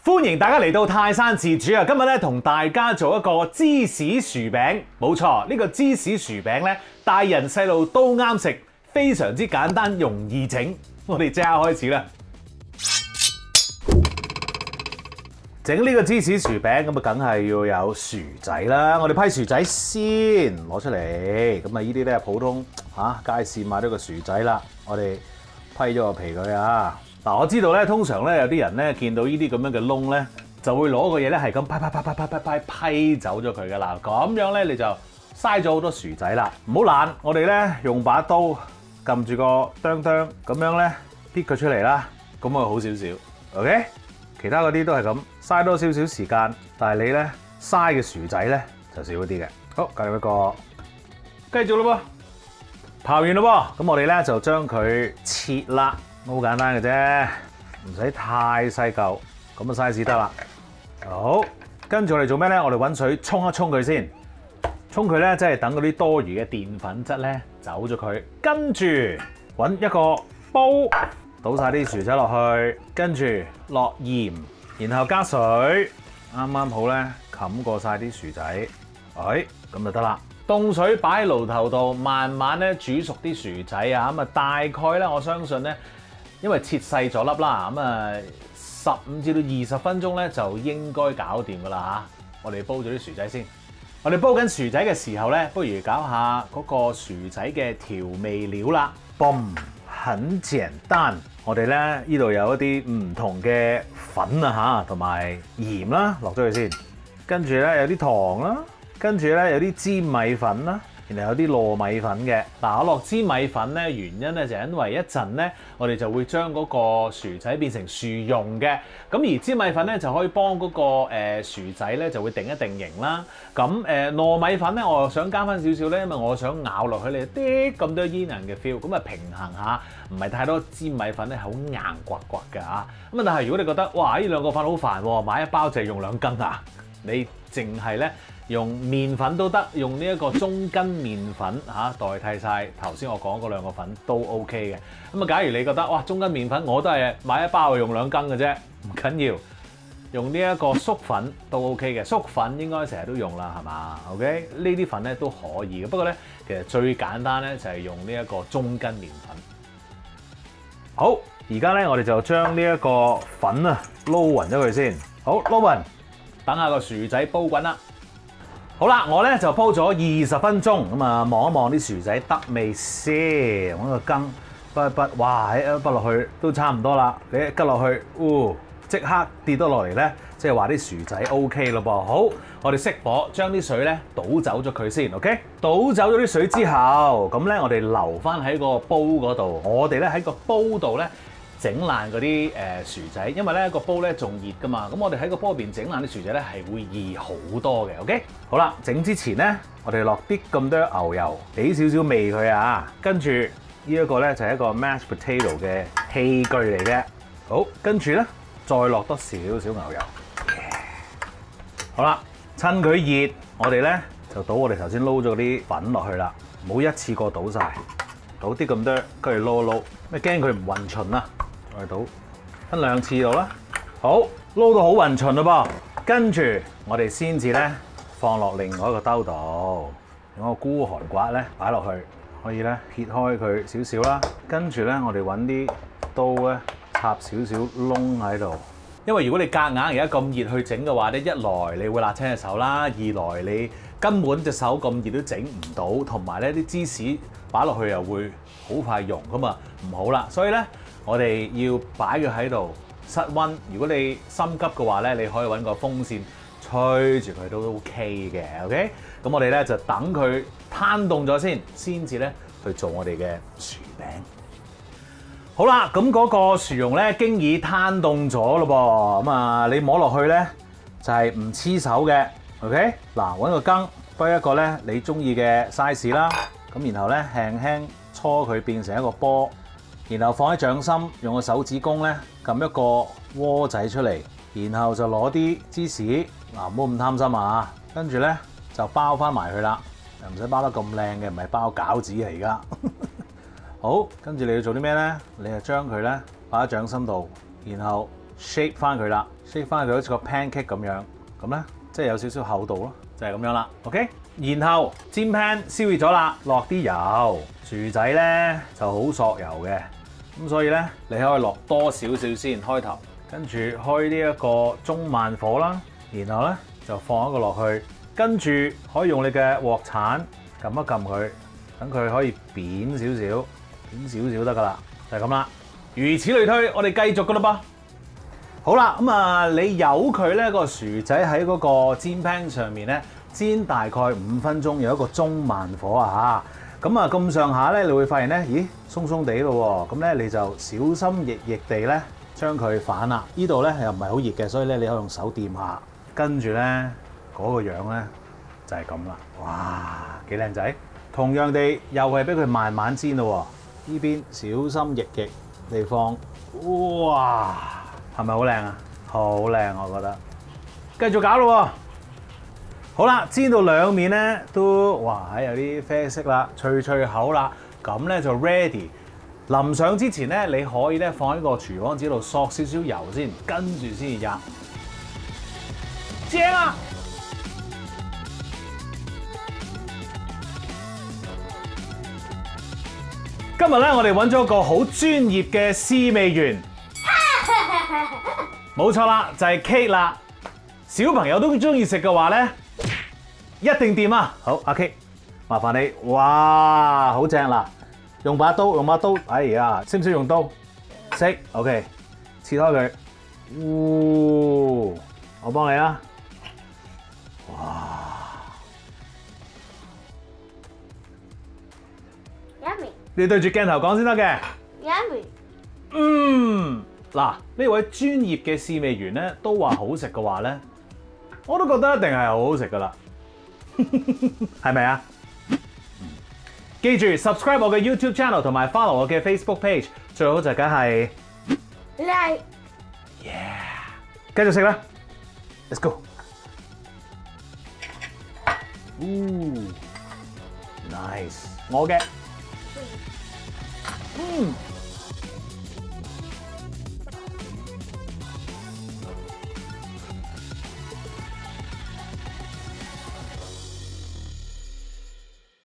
歡迎大家嚟到泰山自主啊！今日咧同大家做一個芝士薯餅，冇錯，呢個芝士薯餅咧，大人細路都啱食，非常之簡單容易整。我哋即刻開始啦！整呢個芝士薯餅咁啊，梗係要有薯仔啦。我哋批薯仔先攞出嚟，咁啊呢啲咧普通街市買到個薯仔啦，我哋批咗個皮佢啊。嗱，我知道咧，通常咧有啲人咧見到呢啲咁樣嘅窿咧，就會攞個嘢咧係咁批走咗佢噶啦。咁樣咧你就嘥咗好多薯仔啦。唔好懶，我哋咧用把刀撳住個釘釘，咁樣咧撇佢出嚟啦，咁啊好少少。OK， 其他嗰啲都係咁，嘥多少少時間，但係你咧嘥嘅薯仔咧就少啲嘅。好，繼續一個，繼續咯噃，刨完咯噃，咁我哋咧就將佢切啦。好簡單嘅啫，唔使太細嚿，咁嘅 size 得啦。好，跟住我哋做咩咧？我哋揾水沖一沖佢先，沖佢咧即係等嗰啲多餘嘅澱粉質咧走咗佢。跟住揾一個煲，倒晒啲薯仔落去，跟住落鹽，然後加水，啱啱好咧冚過晒啲薯仔，咁就得啦。凍水擺喺爐頭度，慢慢咧煮熟啲薯仔啊，咁啊大概咧我相信咧。因為切細咗粒啦，咁啊15至到20分鐘咧就應該搞掂噶啦嚇。我哋煲咗啲薯仔先。我哋煲緊薯仔嘅時候咧，不如搞下嗰個薯仔嘅調味料啦。嘣，很簡單。我哋咧呢度有一啲唔同嘅粉啊嚇，同埋鹽啦，落咗去先。跟住咧有啲糖啦，跟住咧有啲粘米粉啦。然後有啲糯米粉嘅，嗱我落支米粉咧，原因咧就係因為一陣咧，我哋就會將嗰個薯仔變成薯蓉嘅，咁而支米粉咧就可以幫嗰個薯仔咧就會定一定型啦。咁糯米粉咧，我又想加翻少少咧，因為我想咬落去你啲咁多煙韌嘅 feel，咁啊平衡下，唔係太多支米粉咧好硬刮刮嘅嚇。咁啊但係如果你覺得哇呢兩個粉好煩喎，買一包就係用2羹啊，你淨係咧。用麵粉都得，用呢一個中筋麵粉代替晒頭先我講嗰2個粉都 OK 嘅。咁啊，假如你覺得哇中筋麵粉我都係買一包用2羹嘅啫，唔緊要，用呢一個粟粉都 OK 嘅。粟粉應該成日都用啦，係嘛 ？OK， 呢啲粉咧都可以嘅。不過咧，其實最簡單咧就係用呢一個中筋麵粉。好，而家咧我哋就將呢一個粉啊撈勻咗佢先。好，撈勻，等下個薯仔煲滾啦。好啦，我咧就煲咗20分鐘，咁啊望一望啲薯仔得未先，揾個羹滗一滗，哇！一滗落去都差唔多啦，你一拮落去，即刻跌咗落嚟咧，即係話啲薯仔 OK 咯噃。好，我哋熄火，將啲水咧倒走咗佢先 ，OK？ 倒走咗啲水之後，咁咧我哋留翻喺個煲嗰度，我哋咧喺個煲度咧。整爛嗰啲薯仔，因為咧個煲咧仲熱噶嘛，咁我哋喺個煲入邊整爛啲薯仔咧係會易好多嘅 ，OK？ 好啦，整之前咧，我哋落啲咁多牛油，俾少少味佢啊，跟住呢一個咧就係一個 mashed potato 嘅器具嚟嘅，好，跟住咧再落多少少牛油，好啦，趁佢熱，我哋咧就倒我哋頭先撈咗啲粉落去啦，唔好一次過倒晒，倒啲咁多，跟住撈一撈，咩驚佢唔勻循啊？再倒分2次倒啦，好，撈到好勻循咯噃，跟住我哋先至咧放落另外一個兜度，用個孤寒刮咧擺落去，可以咧撇開佢少少啦，跟住咧我哋揾啲刀咧插少少窿喺度，因為如果你夾硬而家咁熱去整嘅話咧，一來你會辣親隻手啦，二來你根本隻手咁熱都整唔到，同埋咧啲芝士擺落去又會好快溶噶嘛，唔好啦，所以咧。我哋要擺佢喺度室溫，如果你心急嘅話咧，你可以揾個風扇吹住佢都 OK 嘅 ，OK？ 咁我哋咧就等佢攤凍咗先至咧去做我哋嘅薯餅。好啦，咁嗰個薯蓉咧經已攤凍咗咯噃，咁啊你摸落去咧就係唔黐手嘅 ，OK？ 嗱，揾個羹，滗一個咧你中意嘅 size 啦，咁然後咧輕輕搓佢變成一個波。然後放喺掌心，用個手指公咧撳一個窩仔出嚟，然後就攞啲芝士，唔好咁貪心啊！跟住咧就包翻埋佢啦，又唔使包得咁靚嘅，唔係包餃子啊而家。好，跟住你要做啲咩咧？你就將佢咧擺喺掌心度，然後 shape 翻佢啦 shake 翻佢好似個 pancake 咁樣，咁咧即係有少少厚度咯，就係咁樣啦。OK， 然後煎 pan 燒熱咗啦，落啲油，薯仔咧就好索油嘅，咁所以咧你可以落多少少先開頭，跟住開呢一個中慢火啦，然後咧就放一個落去，跟住可以用你嘅鑊鏟撳一撳佢，等佢可以扁少少，扁少少得噶啦，就係咁啦。如此類推，我哋繼續噶啦噃。好啦，咁啊，你由佢咧個薯仔喺嗰個煎 pan 上面咧煎大概5分鐘，有一個中慢火啊嚇。咁啊咁上下咧，你會發現咧，咦鬆鬆地咯喎，咁咧你就小心翼翼地咧將佢反啦。呢度咧又唔係好熱嘅，所以咧你可以用手掂下，跟住咧嗰個樣咧就係咁啦。哇，幾靚仔！同樣地又係俾佢慢慢煎咯喎，呢邊小心翼翼地放，哇！係咪好靚啊？好靚，我覺得。繼續搞咯喎！好啦，煎到兩面咧都哇有啲啡色啦，脆脆口啦，咁咧就 ready。臨上之前咧，你可以咧放喺個廚房紙度索少少油先，跟住先至入。正啊！今日咧，我哋揾咗個好專業嘅試味員。冇錯啦，就係 Kate 啦。小朋友都中意食嘅話咧，一定掂啊！好，阿 Kate， 麻煩你，哇，好正啦！用把刀，哎呀，識唔識用刀？識 ，OK， 切開佢。我幫你啊！哇 Yummy， 你對住鏡頭講先得嘅。Yummy，嗱，呢位專業嘅試味員咧都話好食嘅話咧，我都覺得一定係好好食噶啦，係咪啊？記住 subscribe 我嘅 YouTube channel 同埋 follow 我嘅 Facebook page， 最好就梗係 like， 繼續食啦 ，Let's go。Nice， 我嘅。